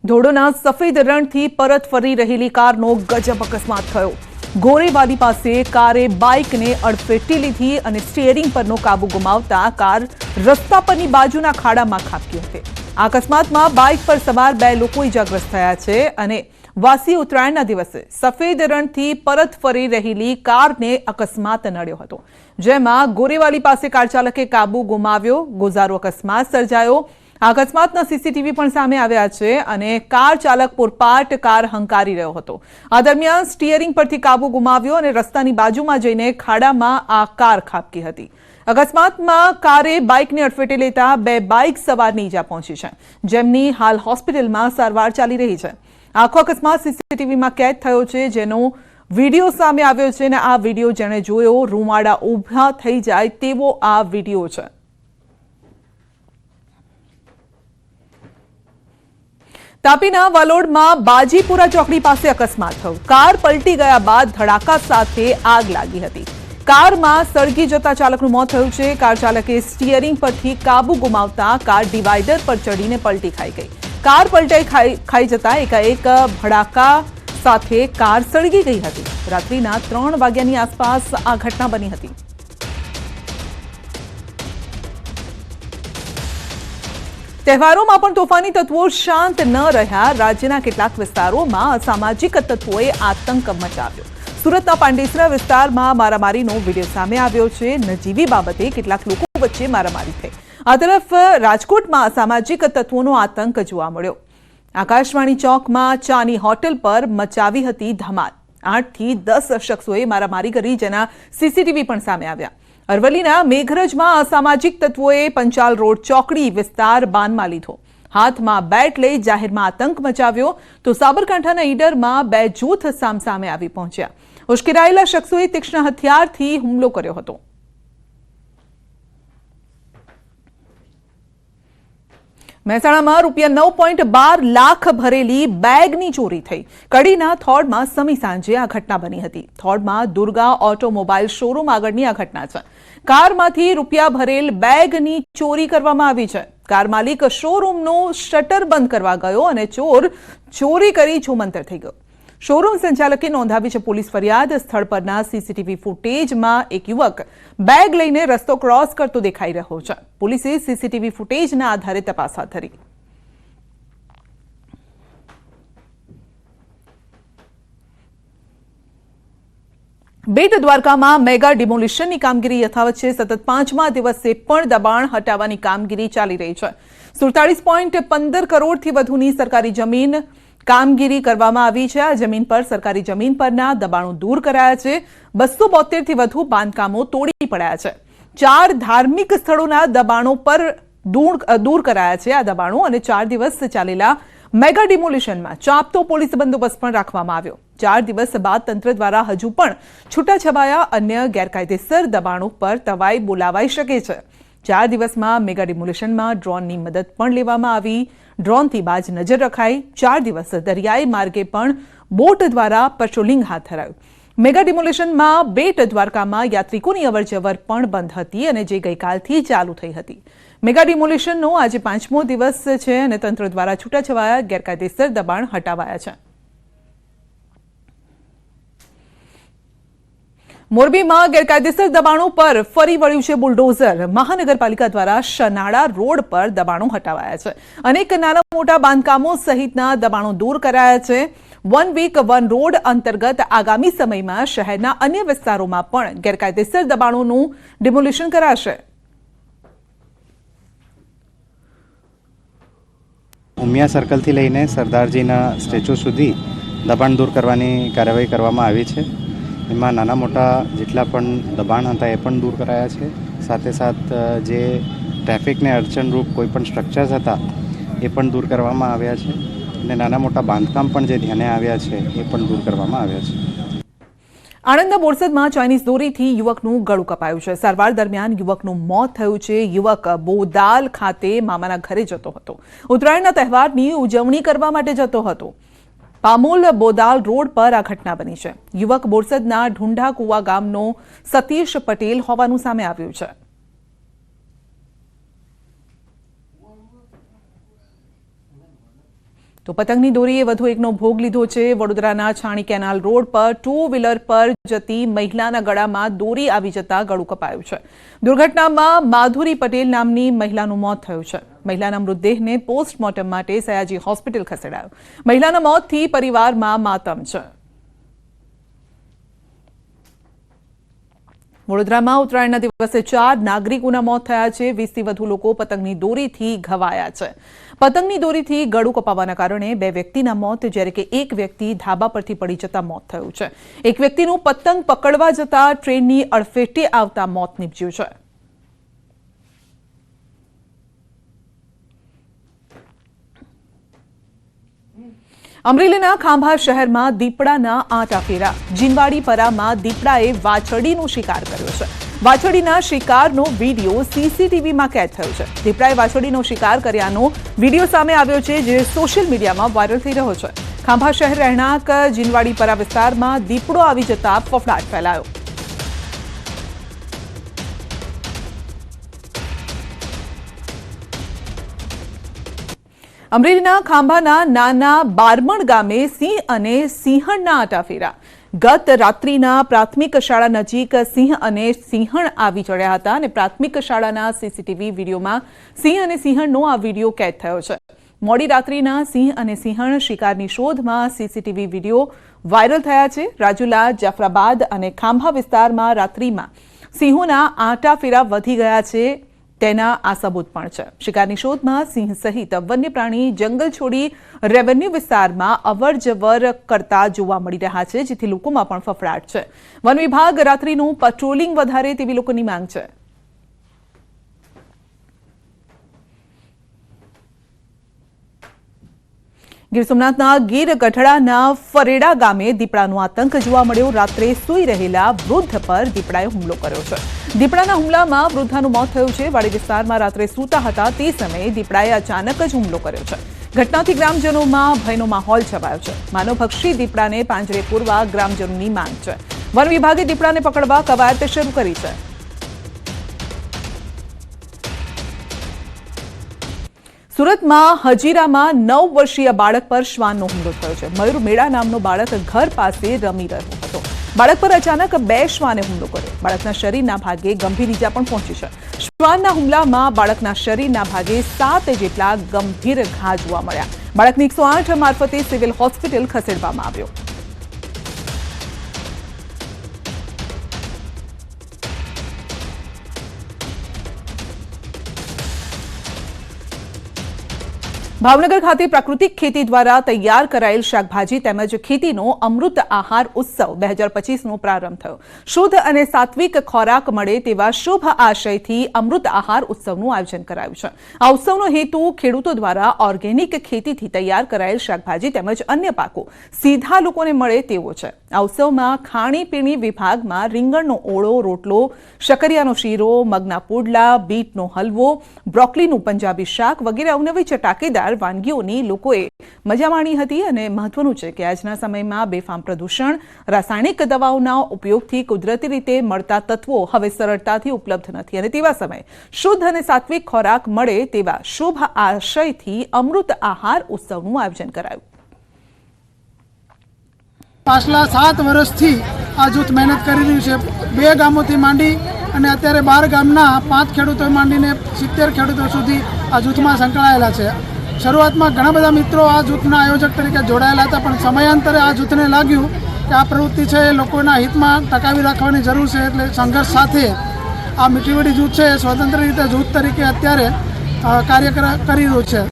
ધોરડોના સફેદ રણથી પરત ફરી રહેલી કારનો ગજબ અકસ્માત થયો. ગોરેવાલી પાસે કારે બાઇકને અડફેટી લીધી અને સ્ટીયરિંગ પરનો કાબુ ગુમાવતા કાર રસ્તા પરની બાજુના ખાડામાં ખાબકી હતી. આ અકસ્માતમાં બાઇક પર સવાર 2 લોકો ઇજાગ્રસ્ત થયા છે અને વાસી ઉત્તરાયણના દિવસે સફેદ રણથી પરત ફરી રહેલી કારને અકસ્માત નડ્યો હતો, જેમાં ગોરેવાલી પાસે કાર ચાલકે કાબુ ગુમાવ્યો. ગોઝારો અકસ્માત સર્જાયો. આ અકસ્માતના સીસીટીવી પણ સામે આવ્યા છે અને કાર ચાલક પૂરપાટ કાર હંકારી રહ્યો હતો. આ દરમિયાન સ્ટીયરિંગ પરથી કાબુ ગુમાવ્યો અને રસ્તાની બાજુમાં જઈને ખાડામાં આ કાર ખાબકી હતી. અકસ્માતમાં કારે બાઇકને અડફેટે લેતા 2 બાઇક સવારને ઈજા પહોંચી છે, જેમની હાલ હોસ્પિટલમાં સારવાર ચાલી રહી છે. આખો અકસ્માત સીસીટીવીમાં કેદ થયો છે, જેનો વિડીયો સામે આવ્યો છે અને આ વિડીયો જેણે જોયો રૂંવાડા ઊભા થઈ જાય તેવો આ વિડીયો છે. તાપીના વાલોડમાં બાજીપુરા ચોકડી પાસે અકસ્માત થયો. કાર પલટી ગયા બાદ ધડાકા સાથે આગ લાગી હતી. કારમાં સળગી જતા ચાલકનું મોત થયું છે. કાર ચાલકે સ્ટીયરિંગ પરથી કાબુ ગુમાવતા કાર ડિવાઈડર પર ચડીને પલટી ખાઈ ગઈ. કાર પલટાઈ ખાઈ જતા એકાએક ભડાકા સાથે કાર સળગી ગઈ હતી. રાત્રિના 3 વાગ્યાની આસપાસ આ ઘટના બની હતી. તહેવારોમાં પણ તોફાની તત્વો શાંત ન રહ્યા. રાજ્યના કેટલાક વિસ્તારોમાં અસામાજિક તત્વોએ આતંક મચાવ્યો. સુરતના પાંડેસરા વિસ્તારમાં મારામારીનો વિડીયો સામે આવ્યો છે. નજીવી બાબતે કેટલાક લોકો વચ્ચે મારામારી થઈ. આ તરફ રાજકોટમાં અસામાજિક તત્વોનો આતંક જોવા મળ્યો. આકાશવાણી ચોકમાં ચાની હોટેલ પર મચાવી હતી ધમાલ. 8 થી 10 શખ્સોએ મારામારી કરી, જેના સીસીટીવી પણ સામે આવ્યા. અરવલ્લીના મેઘરજમાં અસામાજિક તત્વોએ પંચાલ રોડ ચોકડી વિસ્તાર બાનમાં લીધો. હાથમાં બેટ લઈ જાહેરમાં આતંક મચાવ્યો. તો સાબરકાંઠાના ઈડરમાં 2 જૂથ સામસામે આવી પહોંચ્યા. ઉશ્કેરાયેલા શખ્સોએ તીક્ષ્ણ હથિયારથી હુમલો કર્યો હતો. મહેસાણામાં ₹9.12 લાખ ભરેલી બેગની ચોરી થઈ. કડીના થોડમાં સમી સાંજે આ ઘટના બની હતી. થોડમાં દુર્ગા ઓટોમોબાઈલ શોરૂમ આગળની આ ઘટના છે. કારમાંથી રૂપિયા ભરેલ બેગની ચોરી કરવામાં આવી છે. કાર માલિક શોરૂમનું શટર બંધ કરવા ગયો અને ચોર ચોરી કરી છૂમંતર થઈ ગયો. શોરૂમ સંચાલકે નોંધાવી છે પોલીસ ફરિયાદ. સ્થળ પરના સીસીટીવી ફૂટેજમાં એક યુવક બેગ લઈને રસ્તો ક્રોસ કરતો દેખાઈ રહ્યો છે. પોલીસે સીસીટીવી ફૂટેજના આધારે તપાસ હાથ ધરી. બેટ દ્વારકામાં મેગા ડિમોલિશનની કામગીરી યથાવત છે. સતત 5મા દિવસે પણ દબાણ હટાવવાની કામગીરી ચાલી રહી છે. 47.15 કરોડથી વધુની સરકારી જમીન કામગીરી કરવામાં આવી છે. આ જમીન પર સરકારી જમીન પરના દબાણો દૂર કરાયા છે. 272થી વધુ બાંધકામો તોડી પડાયા છે. 4 ધાર્મિક સ્થળોના દબાણો પર દૂર કરાયા છે. આ દબાણો અને 4 દિવસ ચાલેલા મેગા ડિમોલિશનમાં ચાંપતો પોલીસ બંદોબસ્ત પણ રાખવામાં આવ્યો. 4 દિવસ બાદ તંત્ર દ્વારા હજુ પણ છૂટાછવાયા અન્ય ગેરકાયદેસર દબાણો પર તવાઈ બોલાવાઈ શકે છે. 4 દિવસમાં મેગા ડિમોલિશનમાં ડ્રોનની મદદ પણ લેવામાં આવી. ડ્રોનથી બાજ નજર રખાઈ. 4 દિવસ દરિયાઈ માર્ગે પણ બોટ દ્વારા પેટ્રોલિંગ હાથ ધરાયું. મેગા ડિમોલિશનમાં બેટ દ્વારકામાં યાત્રિકોની અવરજવર પણ બંધ હતી અને જે ગઈકાલથી ચાલુ થઈ હતી. મેગા ડિમોલિશનનો આજે 5મો દિવસ છે અને તંત્ર દ્વારા છૂટાછવાયા ગેરકાયદેસર દબાણ હટાવાયા છે. મોરબીમાં ગેરકાયદેસર દબાણો પર ફરી વળ્યું છે બુલડોઝર. મહાનગરપાલિકા દ્વારા શનાળા રોડ પર દબાણો હટાવાયા છે. અનેક નાના મોટા બાંધકામો સહિતના દબાણો દૂર કરાયા છે. 1 વીક 1 રોડ અંતર્ગત આગામી સમયમાં શહેરના અન્ય વિસ્તારોમાં પણ ગેરકાયદેસર દબાણોનું ડિમોલિશન કરાશે. ઉમિયા સર્કલથી લઈને સરદારજીના સ્ટેચ્યુ સુધી દબાણ દૂર કરવાની કાર્યવાહી કરવામાં આવી છે. એમાં નાના મોટા જેટલા પણ દબાણ હતા એ પણ દૂર કરાયા છે. સાથે સાથ જે ટ્રાફિકને અડચણરૂપ કોઈ પણ સ્ટ્રક્ચર્સ હતા એ પણ દૂર કરવામાં આવ્યા છે અને નાના મોટા બાંધકામ પણ જે ધ્યાને આવ્યા છે એ પણ દૂર કરવામાં આવ્યા છે. આણંદના બોરસદમાં ચાઇનીઝ દોરીથી યુવકનું ગળું કપાયું છે. સારવાર દરમિયાન યુવકનું મોત થયું છે. યુવક બોદાલ ખાતે મામાના ઘરે જતો હતો. ઉત્તરાયણના તહેવારની ઉજવણી કરવા માટે જતો હતો. પામોલ બોદાલ રોડ પર આ ઘટના બની છે. યુવક બોરસદના ઢુંઢા કુવા ગામનો સતીશ પટેલ હોવાનું સામે આવ્યું છે. તો પતંગની દોરીએ વધુ એકનો ભોગ લીધો છે. વડોદરાના છાણી કેનાલ રોડ પર 2 વ્હીલર પર જતી મહિલાના ગળામાં દોરી આવી જતા ગળું કપાયું છે. દુર્ઘટનામાં માધુરી પટેલ નામની મહિલાનું મોત થયું છે. મહિલાના મૃતદેહને પોસ્ટમોર્ટમ માટે સયાજી હોસ્પિટલ ખસેડાયો. મહિલાના મોતથી પરિવારમાં માતમ છે. વડોદરામાં ઉત્તરાયણના દિવસે 4 નાગરિકોના મોત થયા છે. 20થી વધુ લોકો પતંગની દોરીથી ઘવાયા છે. પતંગની દોરીથી ગળું કપાવાના કારણે 2 વ્યક્તિના મોત, જ્યારે કે એક વ્યક્તિ ધાબા પરથી પડી જતા મોત થયું છે. એક વ્યક્તિનું પતંગ પકડવા જતા ટ્રેનની અડફેટે આવતા મોત નીપજ્યું છે. અમરેલીના ખાંભા શહેરમાં દીપડાના આંટા ફેરા. જીનવાડી પરામાં દીપડાએ વાછરડીનો શિકાર કર્યો છે. વાછરડીના શિકારનો વિડીયો સીસીટીવીમાં કેદ થયો છે. દીપડાએ વાછરડીનો શિકાર કર્યાનો વિડીયો સામે આવ્યો છે, જે સોશિયલ મીડિયામાં વાયરલ થઈ રહ્યો છે. ખાંભા શહેર રહેણાંક જીનવાડી પરા વિસ્તારમાં દીપડો આવી જતા ફફડાટ ફેલાયો. અમરેલીના ખાંભાના નાના બારમણ ગામે સિંહ અને સિંહણના આંટા ફેરા. ગત રાત્રિના પ્રાથમિક શાળા નજીક સિંહ અને સિંહણ આવી ચડ્યા હતા અને પ્રાથમિક શાળાના સીસીટીવી વિડીયોમાં સિંહ અને સિંહણનો આ વિડીયો કેદ થયો છે. મોડી રાત્રિના સિંહ અને સિંહણ શિકારની શોધમાં સીસીટીવી વિડીયો વાયરલ થયા છે. રાજુલા, જાફરાબાદ અને ખાંભા વિસ્તારમાં રાત્રિમાં સિંહોના આંટા ફેરા વધી ગયા છે, તેના આ સબૂત પણ છે. શિકારની શોધમાં સિંહ સહિત વન્ય પ્રાણી જંગલ છોડી રેવન્યુ વિસ્તારમાં અવરજવર કરતા જોવા મળી રહ્યા છે, જેથી લોકોમાં પણ ફફડાટ છે. વન વિભાગ રાત્રિનું પેટ્રોલિંગ વધારે તેવી લોકોની માંગ છે. ગીર સોમનાથના ગીર ગઢડાના ફરેડા ગામે દીપડાનો આતંક જોવા મળ્યો. રાત્રે સૂઈ રહેલા વૃદ્ધ પર દીપડાએ હુમલો કર્યો છે. દીપડાના હુમલામાં વૃદ્ધાનું મોત થયું છે. વાડી વિસ્તારમાં રાત્રે સૂતા હતા તે સમયે દીપડાએ અચાનક જ હુમલો કર્યો છે. ઘટનાથી ગ્રામજનોમાં ભયનો માહોલ છવાયો છે. માનવભક્ષી દીપડાને પાંજરે પૂરવા ગ્રામજનોની માંગ છે. વન વિભાગે દીપડાને પકડવા કવાયત શરૂ કરી છે. સુરતમાં હજીરામાં 9 વર્ષીય બાળક પર શ્વાનનો હુમલો થયો છે. મયુર મેળા નામનો બાળક ઘર પાસે રમી રહ્યો હતો. બાળક પર અચાનક 2 શ્વાને હુમલો કર્યો. બાળકના શરીરના ભાગે ગંભીર ઈજા પણ પહોંચી છે. શ્વાનના હુમલામાં બાળકના શરીરના ભાગે 7 જેટલા ગંભીર ઘા જોવા મળ્યા. બાળકને 108 મારફતે સિવિલ હોસ્પિટલ ખસેડવામાં આવ્યો. ભાવનગર ખાતે પ્રાકૃતિક ખેતી દ્વારા તૈયાર કરાયેલ શાકભાજી તેમજ ખેતીનો અમૃત આહાર ઉત્સવ 2025નો પ્રારંભ થયો. શુદ્ધ અને સાત્વિક ખોરાક મળે તેવા શુભ આશયથી અમૃત આહાર ઉત્સવનું આયોજન કરાયું છે. આ ઉત્સવનો હેતુ ખેડૂતો દ્વારા ઓર્ગેનિક ખેતીથી તૈયાર કરાયેલ શાકભાજી તેમજ અન્ય પાકો સીધા લોકોને મળે તેવો છે. આ ઉત્સવમાં ખાણીપીણી વિભાગમાં રીંગણનો ઓળો, રોટલો, શકરિયાનો શીરો, મગના પુડલા, બીટનો હલવો, બ્રોકોલીનું પંજાબી શાક વગેરે અવનવી ચટાકેદાર વાનગીઓની લોકોએ મજા માણી હતી. અને મહત્વનું છે કે આજના સમયમાં બેફામ પ્રદૂષણ, રાસાયણિક દવાઓના ઉપયોગથી કુદરતી રીતે મળતા તત્વો હવે સરળતાથી ઉપલબ્ધ નથી અને તેવા સમયે શુદ્ધ અને સાત્વિક ખોરાક મળે તેવા શુભ આશયથી અમૃત આહાર ઉત્સવનું આયોજન કરાયું. પાછલા 7 વર્ષથી આ જૂથ મહેનત કરી રહ્યું છે. 2 ગામોથી માંડી અને અત્યારે 12 ગામના 5 ખેડૂતો માંડીને 70 ખેડૂતો સુધી આ જૂથમાં સંકળાયેલા છે. શરૂઆતમાં ઘણા બધા મિત્રો આ જૂથના આયોજક તરીકે જોડાયેલા હતા, પણ સમયાંતરે આ જૂથને લાગ્યું કે આ પ્રવૃત્તિ છે એ લોકોના હિતમાં ટકાવી રાખવાની જરૂર છે. એટલે સંઘર્ષ સાથે આ મીઠીવડી જૂથ છે એ સ્વતંત્ર રીતે જૂથ તરીકે અત્યારે કાર્ય કરી રહ્યું છે.